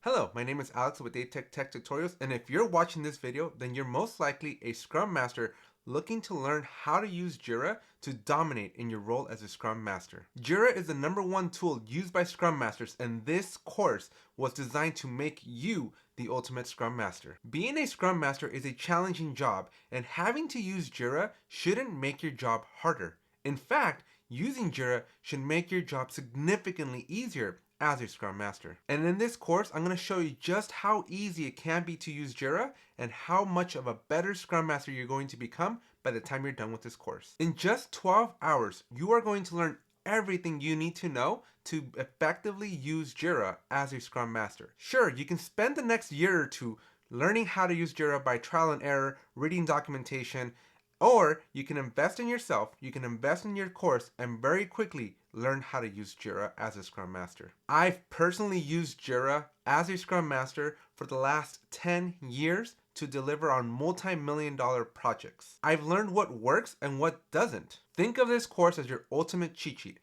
Hello, my name is Alex with Tech Tutorials, and if you're watching this video, then you're most likely a Scrum Master looking to learn how to use Jira to dominate in your role as a Scrum Master. Jira is the #1 tool used by Scrum Masters, and this course was designed to make you the ultimate Scrum Master. Being a Scrum Master is a challenging job, and having to use Jira shouldn't make your job harder. In fact, using Jira should make your job significantly easier as a Scrum Master. And in this course, I'm going to show you just how easy it can be to use Jira and how much of a better Scrum Master you're going to become by the time you're done with this course. In just 12 hours, you are going to learn everything you need to know to effectively use Jira as a Scrum Master. Sure, you can spend the next year or two learning how to use Jira by trial and error, reading documentation, or you can invest in yourself, you can invest in your course, and very quickly learn how to use Jira as a Scrum Master. I've personally used Jira as a Scrum Master for the last 10 years to deliver on multi-million-dollar projects. I've learned what works and what doesn't. Think of this course as your ultimate cheat sheet.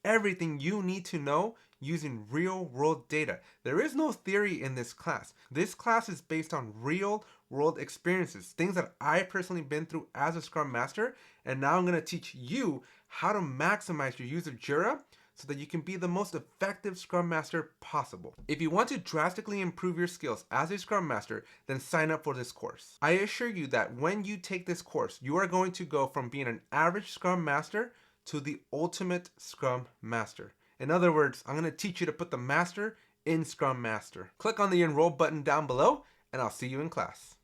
Everything you need to know using real world data. There is no theory in this class. This class is based on real world experiences, things that I personally been through as a Scrum Master, and now I'm going to teach you how to maximize your use of Jira so that you can be the most effective Scrum Master possible. If you want to drastically improve your skills as a Scrum Master, then sign up for this course. I assure you that when you take this course, you are going to go from being an average Scrum Master to the ultimate Scrum Master. In other words, I'm going to teach you to put the master in Scrum Master. Click on the enroll button down below, and I'll see you in class.